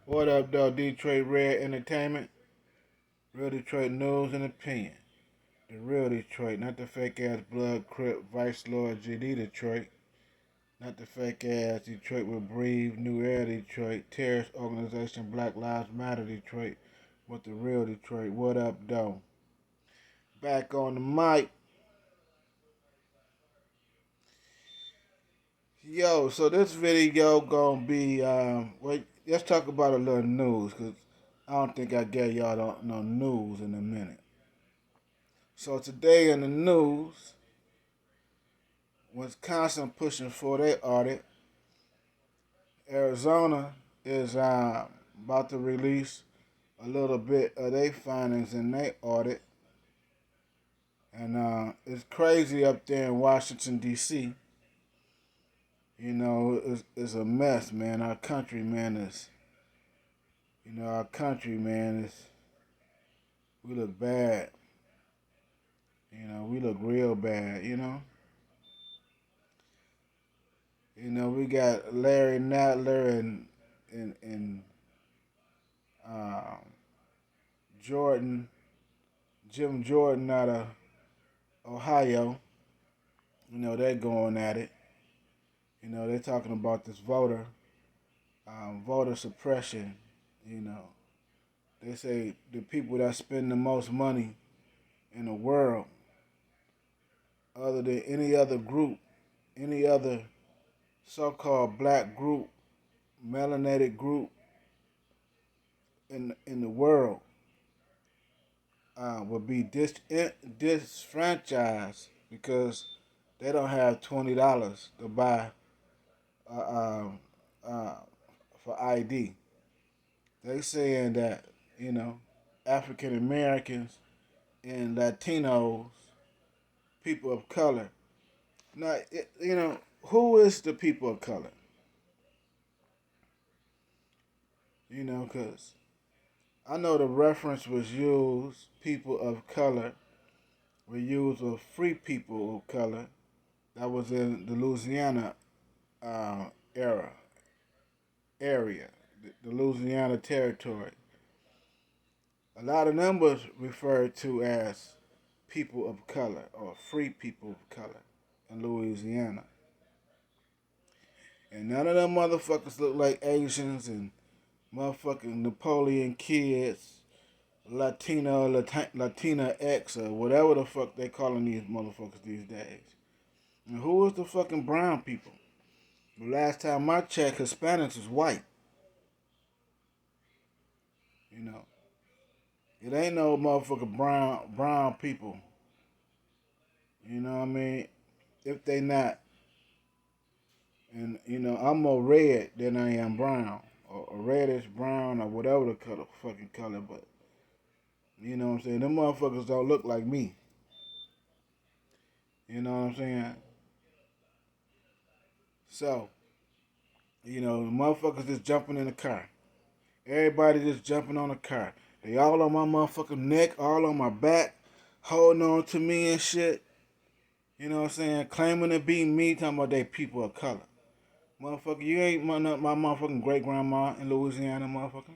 What up, though? Detroit Red Entertainment, Real Detroit News and Opinion. The real Detroit, not the fake ass Blood Crip Vice Lord GD Detroit, not the fake ass Detroit will breathe New Air Detroit, terrorist organization Black Lives Matter Detroit, but the real Detroit. What up, though? Back on the mic. Yo, so this video gonna be well, let's talk about a little news, cause I don't think I gave y'all no news in a minute. So today in the news, Wisconsin pushing for their audit. Arizona is about to release a little bit of their findings in their audit. And it's crazy up there in Washington, D.C. You know, it's a mess, man. Our country, man, we look bad. We look real bad, we got Larry Nadler and uh, Jordan, Jim Jordan out of Ohio. They're going at it. They're talking about this voter suppression. You know, they say the people that spend the most money in the world, other than any other group, any other so-called black group, melanated group in the world, will be disfranchised because they don't have $20 to buy uh, uh, for ID. They saying that African Americans and Latinos, people of color. Now, who is the people of color? Because I know the reference was used, people of color, were used of free people of color. That was in the Louisiana uh, era, area, the Louisiana territory. A lot of them was referred to as people of color or free people of color in Louisiana. And none of them motherfuckers look like Asians and motherfucking Napoleon kids, Latina X, or whatever the fuck they calling these motherfuckers these days. And who is the fucking brown people? The last time I checked, Hispanics is white. You know, it ain't no motherfucking brown people. You know what I mean? If they not, and I'm more red than I am brown, or reddish brown, or whatever the fucking color. But you know what I'm saying? Them motherfuckers don't look like me. You know what I'm saying? So, the motherfuckers just jumping in the car. Everybody just jumping on the car. They all on my motherfucking neck, all on my back, holding on to me and shit. You know what I'm saying? Claiming to be me, talking about they people of color. Motherfucker, you ain't my motherfucking great grandma in Louisiana, motherfucker.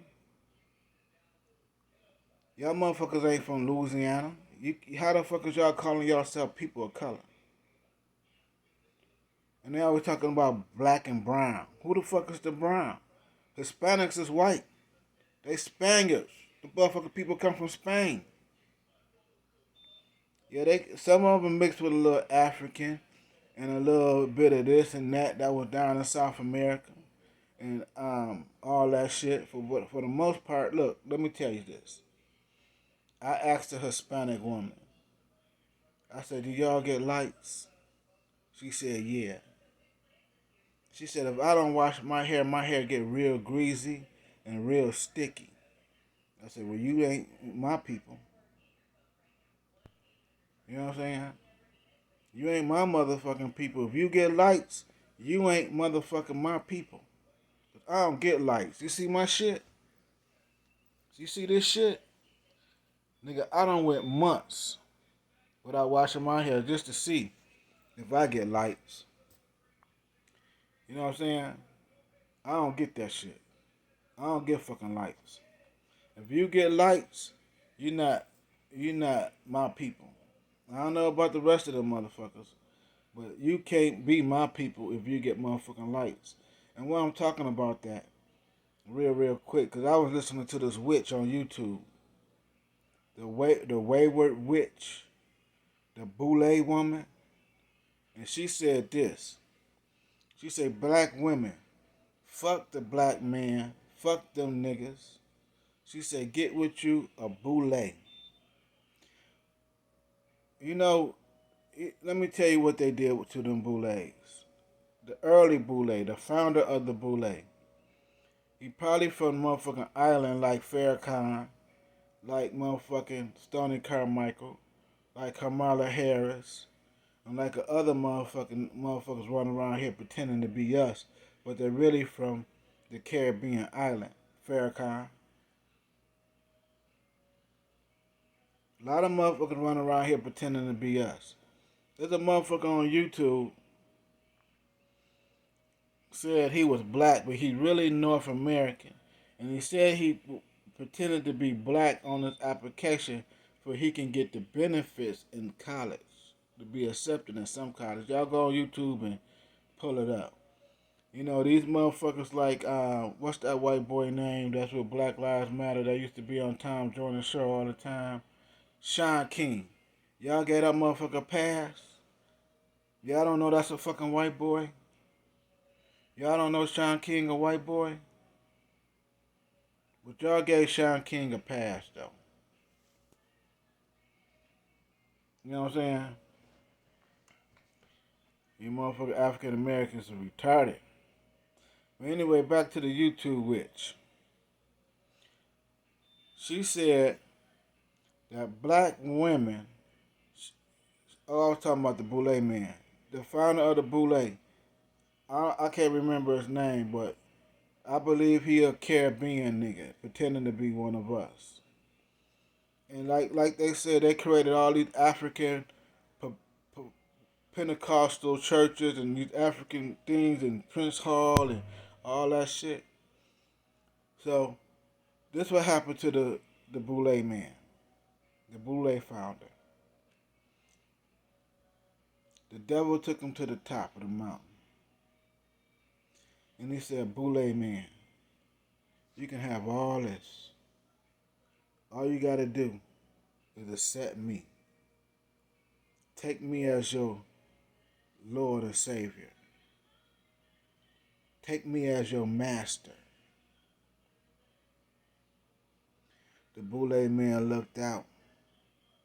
Y'all motherfuckers ain't from Louisiana. How the fuck is y'all calling yourself people of color? And they always talking about black and brown. Who the fuck is the brown? Hispanics is white. They Spaniards. The motherfucking people come from Spain. Yeah, some of them mixed with a little African and a little bit of this and that was down in South America and all that shit. For the most part, look, let me tell you this. I asked a Hispanic woman. I said, "Do y'all get lights?" She said, "Yeah." She said, "If I don't wash my hair get real greasy and real sticky." I said, "Well, you ain't my people." You know what I'm saying? You ain't my motherfucking people. If you get lights, you ain't motherfucking my people. I don't get lights. You see my shit? You see this shit? Nigga, I don't went months without washing my hair just to see if I get lights. You know what I'm saying? I don't get that shit. I don't get fucking likes. If you get likes, you're not you're not my people. I don't know about the rest of the motherfuckers, but you can't be my people if you get motherfucking likes. And what I'm talking about that real quick, cause I was listening to this witch on YouTube, the wayward witch, the Boule woman, and she said this. She said black women, fuck the black man, fuck them niggas. She said get with you a Boule. You know, let me tell you what they did to them Boulets. The early Boule, the founder of the Boule. He probably from motherfucking Ireland like Farrakhan, like motherfucking Stoney Carmichael, like Kamala Harris, and like other motherfuckers running around here pretending to be us, but they're really from the Caribbean island. Farrakhan. A lot of motherfuckers running around here pretending to be us. There's a motherfucker on YouTube said he was black, but he really North American, and he said he pretended to be black on his application for he can get the benefits in college to be accepted in some college. Y'all go on YouTube and pull it up. You know these motherfuckers like what's that white boy name that's with Black Lives Matter that used to be on Tom Jordan's show all the time? Sean King. Y'all gave that motherfucker a pass? Y'all don't know that's a fucking white boy? Y'all don't know Sean King a white boy? But y'all gave Sean King a pass though. You know what I'm saying? You motherfucking African Americans are retarded. But anyway, back to the YouTube witch. She said that black women. Oh, I was talking about the Boule man. The founder of the Boule. I can't remember his name, but I believe he a Caribbean nigga pretending to be one of us. And like they said, they created all these African Pentecostal churches and these African things and Prince Hall and all that shit. So this what happened to the Boule man, the Boule founder. The devil took him to the top of the mountain. And he said, Boule man, you can have all this. All you gotta do is accept me. Take me as your Lord and Savior. Take me as your master. The Boule man looked out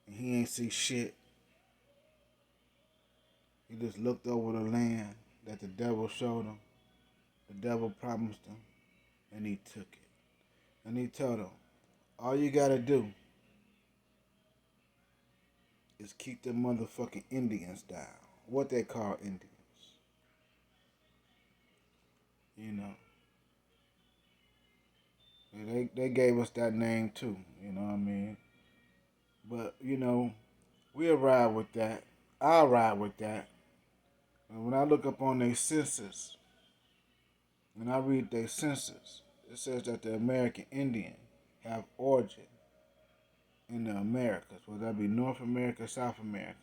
and he ain't see shit. He just looked over the land that the devil showed him. The devil promised him and he took it. And he told him, all you gotta do is keep the motherfucking Indians down. What they call Indians. You know. They gave us that name too, you know what I mean? But, you know, we'll ride with that. I'll ride with that. And when I look up on their census, when I read their census, it says that the American Indian have origin in the Americas, whether that be North America, South America.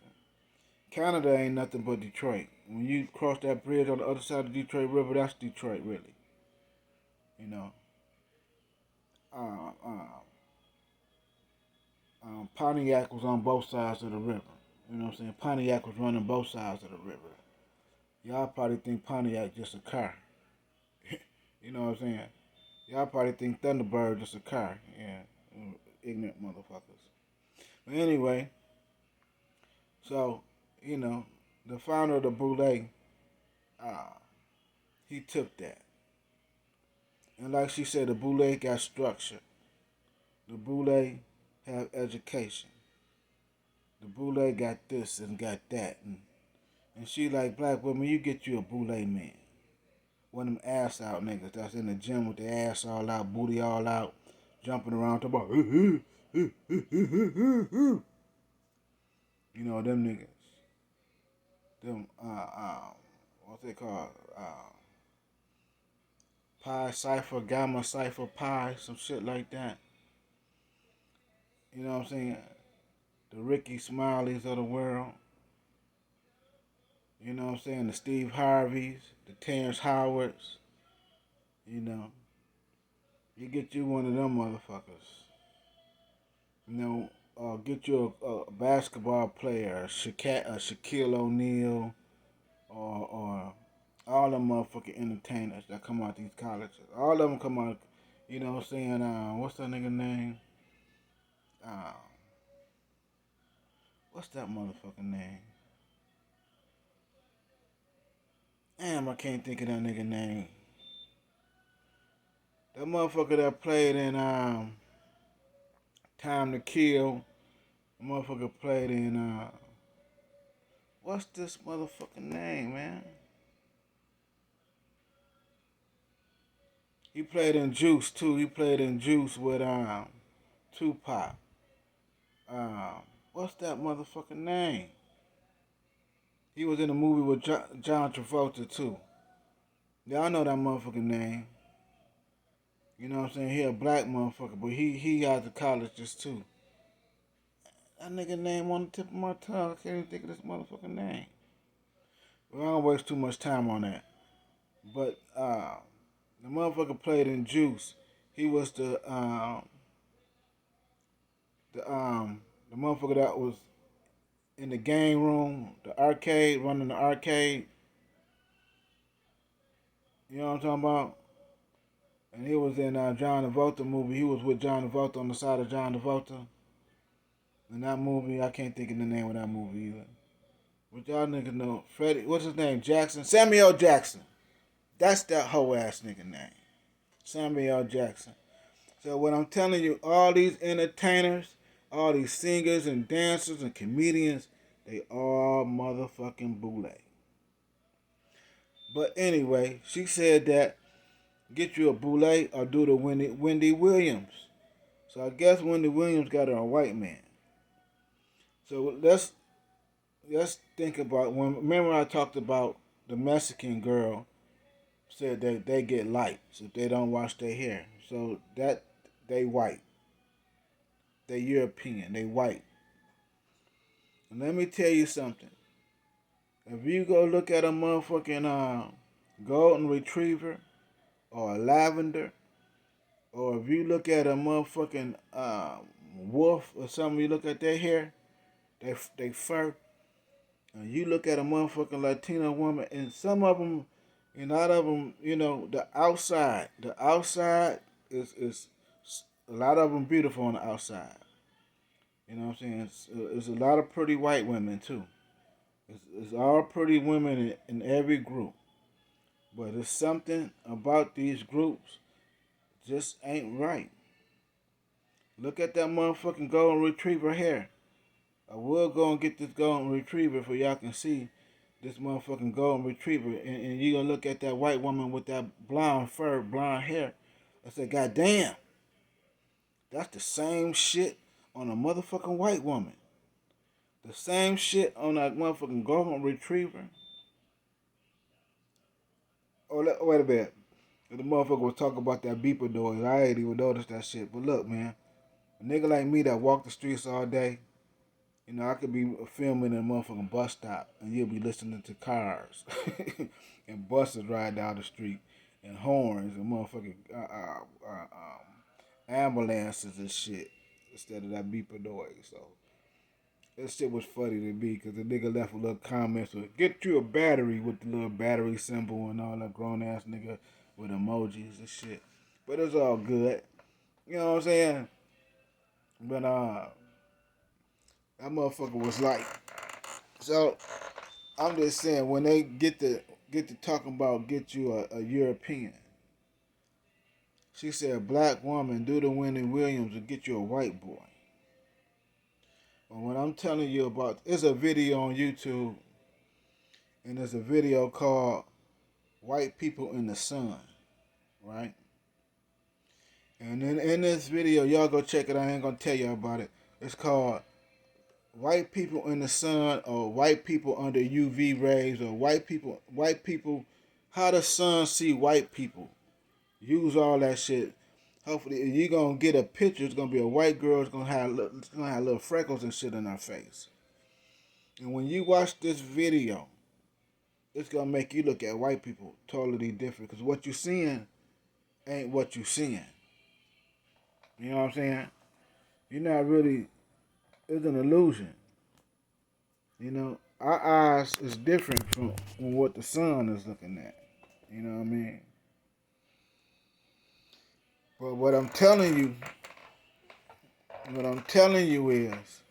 Canada ain't nothing but Detroit. When you cross that bridge on the other side of the Detroit River, that's Detroit, really. You know. Uh, uh, Pontiac was on both sides of the river. You know what I'm saying? Pontiac was running both sides of the river. Y'all probably think Pontiac just a car. You know what I'm saying? Y'all probably think Thunderbird just a car. Yeah, ignorant motherfuckers. But anyway, so, you know, the founder of the Boule, uh, he took that. And like she said, the Boule got structure. The Boule have education. The Boule got this and got that. And she like, black women, you get you a Boule man. One of them ass out niggas that's in the gym with their ass all out, booty all out, jumping around, talking about, you know, them niggas. Them, what's they called? Pi Cipher, Gamma Cipher Pi, some shit like that. You know what I'm saying? The Ricky Smileys of the world. You know what I'm saying? The Steve Harveys, the Terrence Howards. You know, you get you one of them motherfuckers. You know, get you a basketball player, Shaquille O'Neal, or all them motherfucking entertainers that come out these colleges. All of them come out, you know what I'm saying? What's that nigga name? Uh, what's that motherfucking name? Damn, I can't think of that nigga name. That motherfucker that played in Time to Kill. The motherfucker played in what's this motherfucking name, man? He played in Juice too. He played in Juice with Tupac. Um, what's that motherfucking name? He was in a movie with John Travolta too. Y'all know that motherfucking name. You know what I'm saying? He a black motherfucker, but he got the colleges too. That nigga name on the tip of my tongue. I can't even think of this motherfucking name. Well, I don't waste too much time on that. But the motherfucker played in Juice. He was the motherfucker that was in the game room, the arcade, running the arcade. You know what I'm talking about? And he was in John Travolta movie. He was with John Travolta on the side of John Travolta. In that movie, I can't think of the name of that movie either. But y'all niggas know Freddie. What's his name? Jackson. Samuel Jackson. That's that hoe ass nigga name. Samuel Jackson. So what I'm telling you, all these entertainers, all these singers and dancers and comedians, they all motherfucking boule. But anyway, she said that get you a boule or do the Wendy Williams. So I guess Wendy Williams got her a white man. So let's think about when. Remember I talked about the Mexican girl said that they get lights if they don't wash their hair. So that they white, they European, they white. And let me tell you something. If you go look at a motherfucking golden retriever or a lavender, or if you look at a motherfucking wolf or something, you look at their hair, they fur, and you look at a motherfucking Latino woman, and some of them, and a lot of them, you know, the outside is a lot of them beautiful on the outside. You know what I'm saying? It's a lot of pretty white women too. It's all pretty women in every group. But it's something about these groups just ain't right. Look at that motherfucking golden retriever hair. I will go and get this golden retriever for y'all can see this motherfucking golden retriever. And you gonna look at that white woman with that blonde fur, blonde hair. I said, God damn, that's the same shit on a motherfucking white woman. The same shit on that motherfucking golden retriever. Oh, wait a minute. The motherfucker was talking about that beeper noise. I ain't even noticed that shit. But look, man, a nigga like me that walk the streets all day, you know, I could be filming in a motherfucking bus stop and you'll be listening to cars and buses ride down the street and horns and motherfucking ambulances and shit instead of that beeper noise. So that shit was funny to me because the nigga left a little comments with "get you a battery" with the little battery symbol and all that grown ass nigga with emojis and shit. But it's all good. You know what I'm saying? But that motherfucker was like, so I'm just saying when they get to talking about get you a European. She said a black woman do the Wendy Williams and get you a white boy. But what I'm telling you about is a video on YouTube, and there's a video called "White People in the Sun," right? And then in this video, y'all go check it out. I ain't gonna tell you about it. It's called "White People in the Sun" or "White People Under UV Rays" or white people, how the sun see white people." use all that shit. Hopefully, you're gonna get a picture. It's gonna be a white girl. It's gonna have little freckles and shit in her face. And when you watch this video, it's gonna make you look at white people totally different. Cause what you seeing ain't what you seeing. You know what I'm saying? You're not really. It's an illusion. You know, our eyes is different from what the sun is looking at. You know what I mean? But what I'm telling you is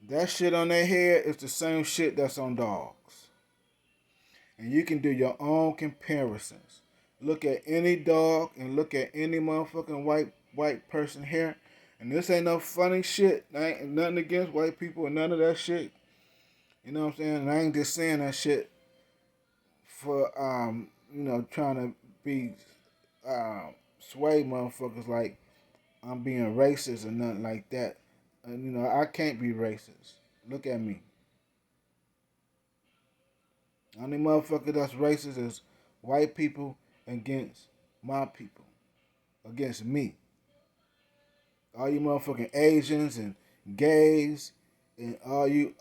that shit on their head is the same shit that's on dogs. And you can do your own comparisons. Look at any dog and look at any motherfucking white person here. And this ain't no funny shit. I ain't nothing against white people and none of that shit. You know what I'm saying? And I ain't just saying that shit for trying to be sway motherfuckers like I'm being racist or nothing like that. And I can't be racist. Look at me. Only motherfucker that's racist is white people against my people. Against me. All you motherfucking Asians and gays and all you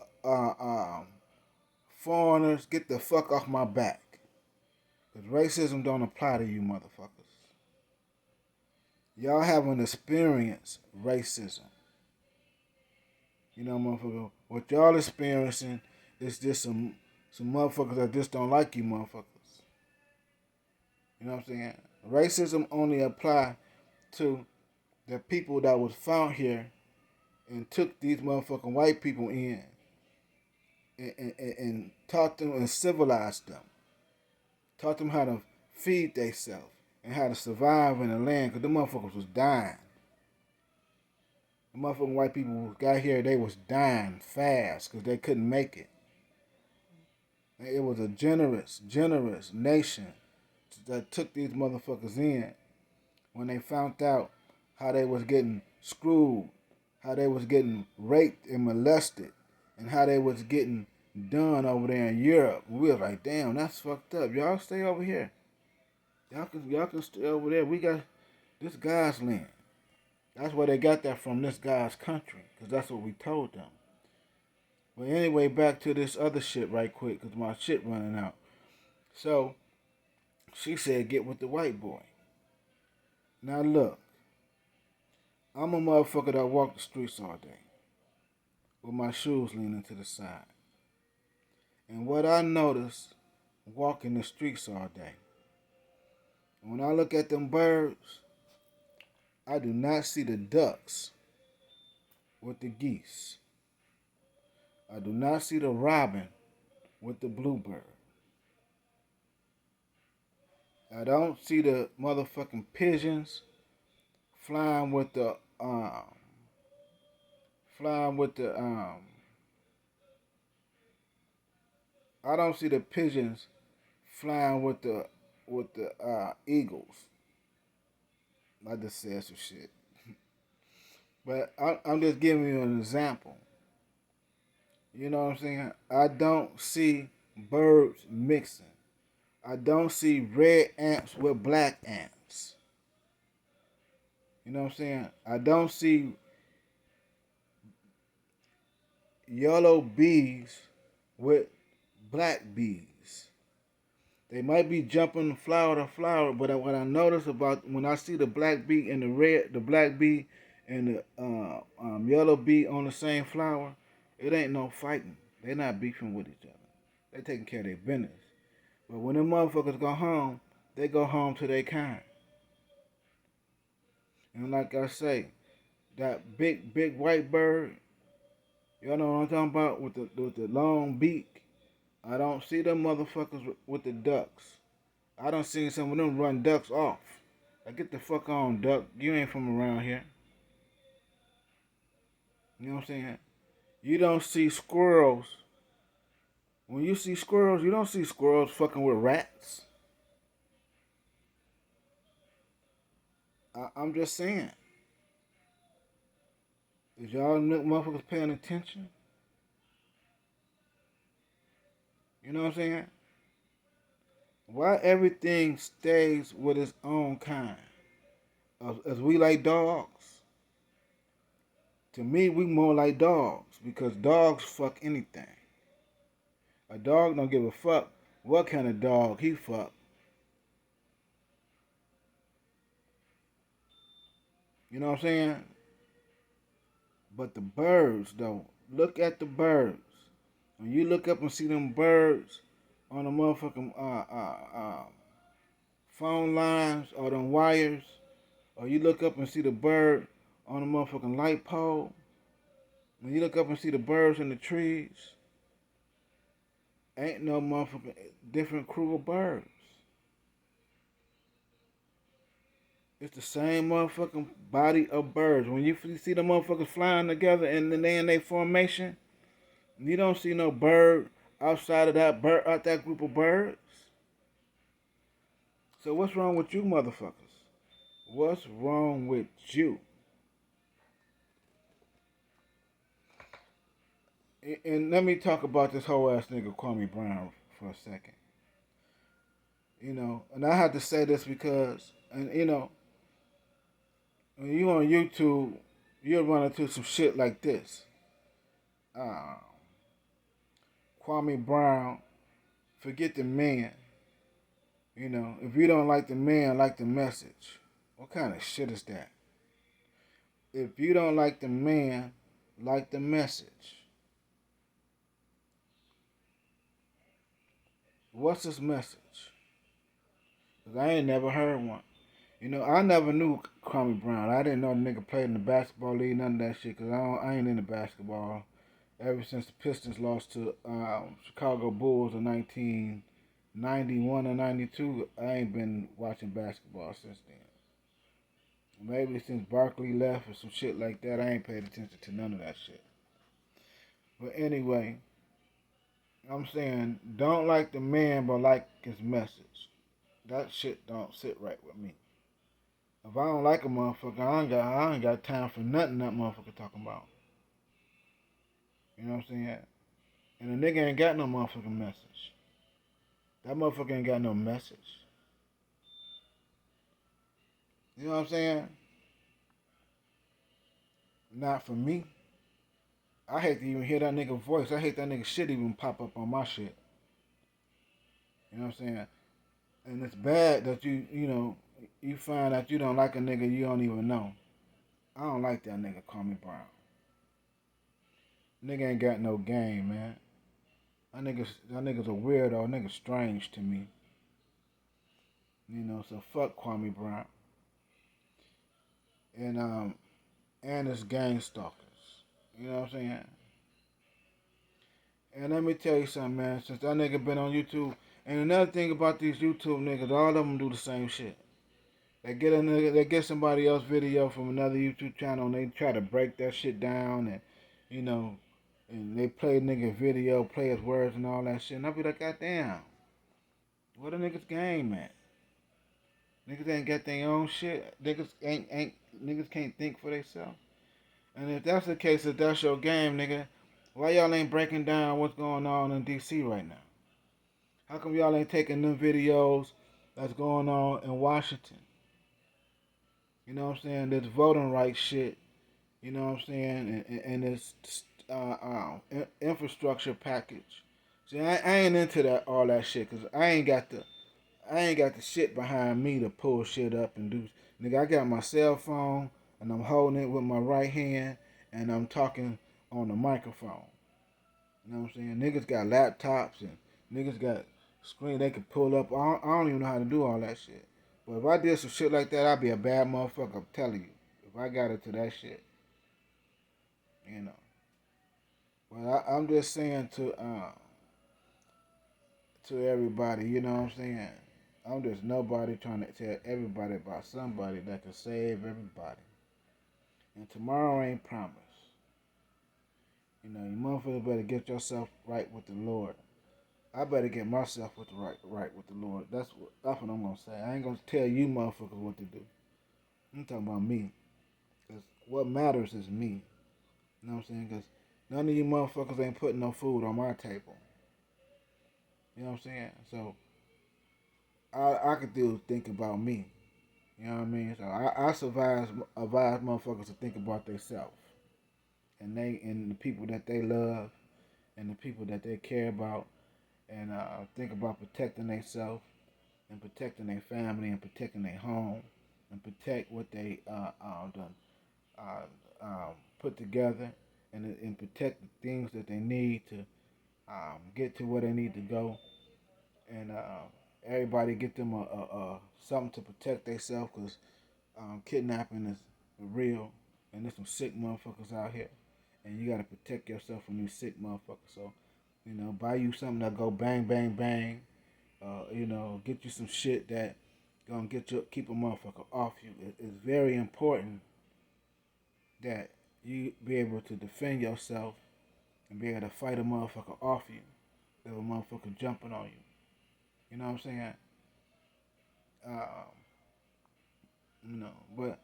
foreigners, get the fuck off my back. Because racism don't apply to you motherfuckers. Y'all haven't experienced racism. You know, motherfucker, what y'all experiencing is just some motherfuckers that just don't like you motherfuckers. You know what I'm saying? Racism only apply to the people that was found here and took these motherfucking white people in and taught them and civilized them. Taught them how to feed themselves and how to survive in the land because the motherfuckers was dying. The motherfucking white people got here, they was dying fast because they couldn't make it. It was a generous nation that took these motherfuckers in when they found out how they was getting screwed, how they was getting raped and molested, and how they was getting done over there in Europe. We was like, damn, that's fucked up. Y'all stay over here. Y'all can stay over there. We got this guy's land. That's where they got that from, this guy's country, because that's what we told them. But anyway, back to this other shit right quick, because my shit running out. So, she said, get with the white boy. Now look, I'm a motherfucker that walk the streets all day with my shoes leaning to the side. And what I notice walking the streets all day, when I look at them birds, I do not see the ducks with the geese. I do not see the robin with the bluebird. I don't see the motherfucking pigeons flying with the I don't see the pigeons flying with the eagles. I just said some shit. But I'm just giving you an example. You know what I'm saying? I don't see birds mixing. I don't see red ants with black ants. You know what I'm saying? I don't see yellow bees with black bees. They might be jumping flower to flower, but what I notice about when I see the black bee and the black bee and the yellow bee on the same flower, it ain't no fighting. They not beefing with each other. They taking care of their business. But when them motherfuckers go home, they go home to their kind. And like I say, that big white bird, y'all know what I'm talking about with the long beak. I don't see them motherfuckers with the ducks. I done seen some of them run ducks off. Like, get the fuck on, duck. You ain't from around here. You know what I'm saying? You don't see squirrels. When you see squirrels, you don't see squirrels fucking with rats. I'm just saying. Is y'all motherfuckers paying attention? You know what I'm saying? Why everything stays with its own kind? As we like dogs, to me, we more like dogs because dogs fuck anything. A dog don't give a fuck what kind of dog he fuck. You know what I'm saying? But the birds, though, look at the birds. When you look up and see them birds on the motherfucking phone lines or them wires, or you look up and see the bird on the motherfucking light pole, when you look up and see the birds in the trees, ain't no motherfucking different crew of birds. It's the same motherfucking body of birds. When you see the motherfuckers flying together and then they in their formation, you don't see no bird outside of that bird, out that group of birds. So what's wrong with you motherfuckers? What's wrong with you? And let me talk about this whole ass nigga Kwame Brown for a second. You know, and I have to say this because, and you know, when you on YouTube, you'll run into some shit like this. Uh, Kwame Brown, forget the man. You know, if you don't like the man, like the message. What kind of shit is that? If you don't like the man, like the message. What's his message? Cause I ain't never heard one. You know, I never knew Kwame Brown. I didn't know the nigga played in the basketball league, none of that shit. Cause I ain't into basketball. Ever since the Pistons lost to Chicago Bulls in 1991 or 92, I ain't been watching basketball since then. Maybe since Barkley left or some shit like that, I ain't paid attention to none of that shit. But anyway, I'm saying don't like the man, but like his message. That shit don't sit right with me. If I don't like a motherfucker, I ain't got time for nothing that motherfucker talking about. You know what I'm saying? And the nigga ain't got no motherfucking message. That motherfucker ain't got no message. You know what I'm saying? Not for me. I hate to even hear that nigga voice. I hate that nigga shit even pop up on my shit. You know what I'm saying? And it's bad that you know, you find out you don't like a nigga you don't even know. I don't like that nigga Kwame Brown. Nigga ain't got no game, man. That nigga's a weirdo. Nigga strange to me. You know, so fuck Kwame Brown. And his gang stalkers. You know what I'm saying? And let me tell you something, man. Since that nigga been on YouTube, and another thing about these YouTube niggas, all of them do the same shit. They get somebody else video from another YouTube channel, and they try to break that shit down, and you know, and they play nigga video, play his words and all that shit. And I be like, goddamn, what a niggas game at? Niggas ain't got their own shit. Niggas can't think for themselves. And if that's the case, if that's your game, nigga, why y'all ain't breaking down what's going on in DC right now? How come y'all ain't taking them videos that's going on in Washington? You know what I'm saying? This voting rights shit. You know what I'm saying? And this infrastructure package. See, I ain't into that all that shit because I ain't got the shit behind me to pull shit up and do. Nigga, I got my cell phone and I'm holding it with my right hand and I'm talking on the microphone. You know what I'm saying? Niggas got laptops and niggas got screen they can pull up. I don't even know how to do all that shit. But if I did some shit like that, I'd be a bad motherfucker. I'm telling you. If I got into that shit, you know. But I'm just saying to everybody, you know what I'm saying? I'm just nobody trying to tell everybody about somebody that can save everybody. And tomorrow ain't promised. You know, you motherfuckers better get yourself right with the Lord. I better get myself with the right with the Lord. That's what I'm gonna say. I ain't gonna tell you motherfuckers what to do. I'm talking about me. Cause what matters is me. You know what I'm saying? Cause none of you motherfuckers ain't putting no food on my table. You know what I'm saying? So I could do is think about me. You know what I mean? So I advise motherfuckers to think about themselves and the people that they love and the people that they care about, and think about protecting themselves and protecting their family and protecting their home and protect what they done put together, and protect the things that they need to get to where they need to go, and everybody get them a something to protect themselves, because kidnapping is real, and there's some sick motherfuckers out here, and you gotta protect yourself from these sick motherfuckers. So, buy you something that go bang bang bang. Get you some shit that gonna keep a motherfucker off you. It's very important that you be able to defend yourself and be able to fight a motherfucker off you if a motherfucker jumping on you. You know what I'm saying? Uh, but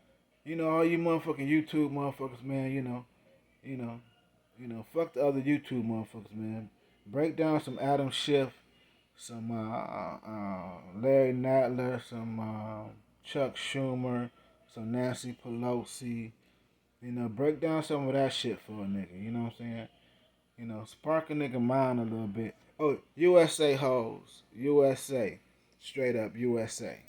all you motherfucking YouTube motherfuckers, man. You know, fuck the other YouTube motherfuckers, man. Break down some Adam Schiff, some Larry Nadler, some Chuck Schumer, some Nancy Pelosi. Break down some of that shit for a nigga. You know what I'm saying? Spark a nigga mind a little bit. Oh, USA hoes. USA. Straight up USA.